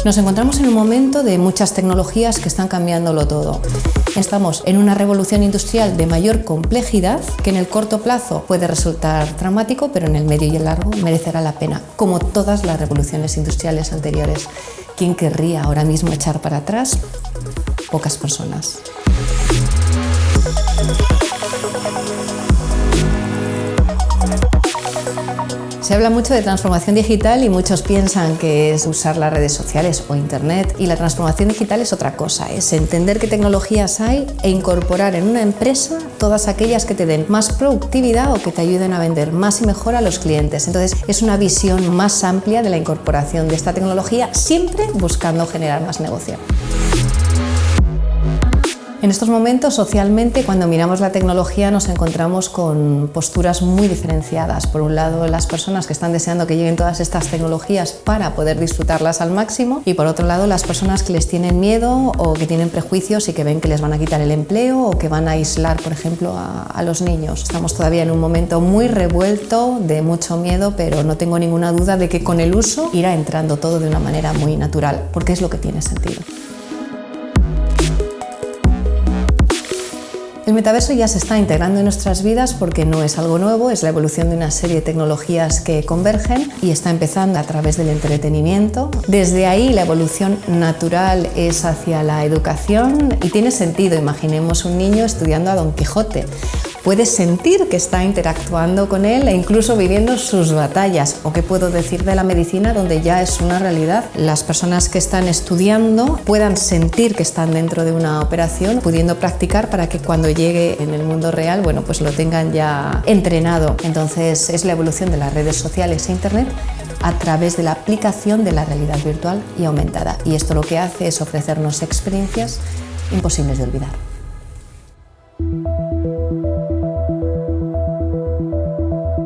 Nos encontramos en un momento de muchas tecnologías que están cambiándolo todo. Estamos en una revolución industrial de mayor complejidad que en el corto plazo puede resultar traumático, pero en el medio y el largo merecerá la pena, como todas las revoluciones industriales anteriores. ¿Quién querría ahora mismo echar para atrás? Pocas personas. Se habla mucho de transformación digital y muchos piensan que es usar las redes sociales o internet, y la transformación digital es otra cosa, es entender qué tecnologías hay e incorporar en una empresa todas aquellas que te den más productividad o que te ayuden a vender más y mejor a los clientes. Entonces es una visión más amplia de la incorporación de esta tecnología, siempre buscando generar más negocio. En estos momentos, socialmente, cuando miramos la tecnología, nos encontramos con posturas muy diferenciadas. Por un lado, las personas que están deseando que lleguen todas estas tecnologías para poder disfrutarlas al máximo, y por otro lado, las personas que les tienen miedo o que tienen prejuicios y que ven que les van a quitar el empleo o que van a aislar, por ejemplo, a los niños. Estamos todavía en un momento muy revuelto, de mucho miedo, pero no tengo ninguna duda de que con el uso irá entrando todo de una manera muy natural, porque es lo que tiene sentido. El metaverso ya se está integrando en nuestras vidas porque no es algo nuevo, es la evolución de una serie de tecnologías que convergen y está empezando a través del entretenimiento. Desde ahí la evolución natural es hacia la educación y tiene sentido. Imaginemos un niño estudiando a Don Quijote. Puede sentir que está interactuando con él e incluso viviendo sus batallas. ¿O qué puedo decir de la medicina, donde ya es una realidad? Las personas que están estudiando puedan sentir que están dentro de una operación, pudiendo practicar para que cuando llegue en el mundo real, bueno, pues lo tengan ya entrenado. Entonces es la evolución de las redes sociales e internet a través de la aplicación de la realidad virtual y aumentada. Y esto lo que hace es ofrecernos experiencias imposibles de olvidar.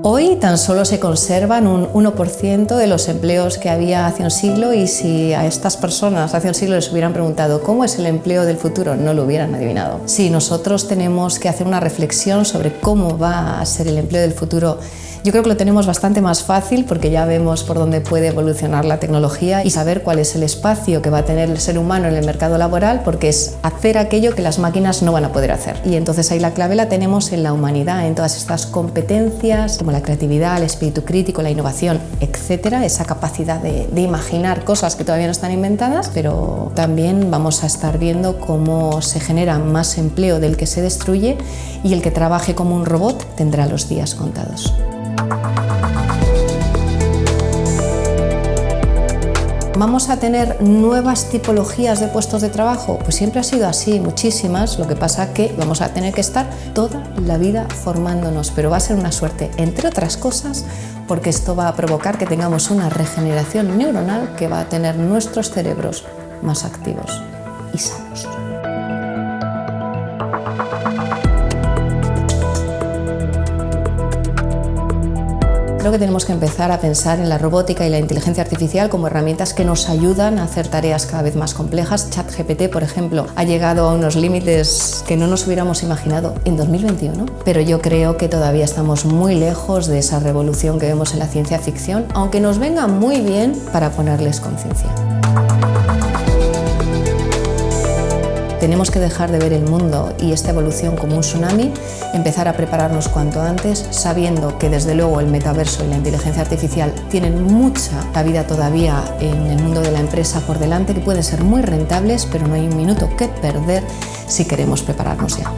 Hoy tan solo se conservan un 1% de los empleos que había hace un siglo, y si a estas personas hace un siglo les hubieran preguntado cómo es el empleo del futuro, no lo hubieran adivinado. Si nosotros tenemos que hacer una reflexión sobre cómo va a ser el empleo del futuro, yo creo que lo tenemos bastante más fácil porque ya vemos por dónde puede evolucionar la tecnología y saber cuál es el espacio que va a tener el ser humano en el mercado laboral, porque es hacer aquello que las máquinas no van a poder hacer. Y entonces ahí la clave la tenemos en la humanidad, en todas estas competencias como la creatividad, el espíritu crítico, la innovación, etcétera, esa capacidad de imaginar cosas que todavía no están inventadas, pero también vamos a estar viendo cómo se genera más empleo del que se destruye, y el que trabaje como un robot tendrá los días contados. ¿Vamos a tener nuevas tipologías de puestos de trabajo? Pues siempre ha sido así, muchísimas. Lo que pasa que vamos a tener que estar toda la vida formándonos, pero va a ser una suerte, entre otras cosas, porque esto va a provocar que tengamos una regeneración neuronal que va a tener nuestros cerebros más activos y sanos. Creo que tenemos que empezar a pensar en la robótica y la inteligencia artificial como herramientas que nos ayudan a hacer tareas cada vez más complejas. ChatGPT, por ejemplo, ha llegado a unos límites que no nos hubiéramos imaginado en 2021, pero yo creo que todavía estamos muy lejos de esa revolución que vemos en la ciencia ficción, aunque nos venga muy bien para ponerles conciencia. Tenemos que dejar de ver el mundo y esta evolución como un tsunami, empezar a prepararnos cuanto antes, sabiendo que desde luego el metaverso y la inteligencia artificial tienen mucha vida todavía en el mundo de la empresa por delante, que pueden ser muy rentables, pero no hay un minuto que perder si queremos prepararnos ya.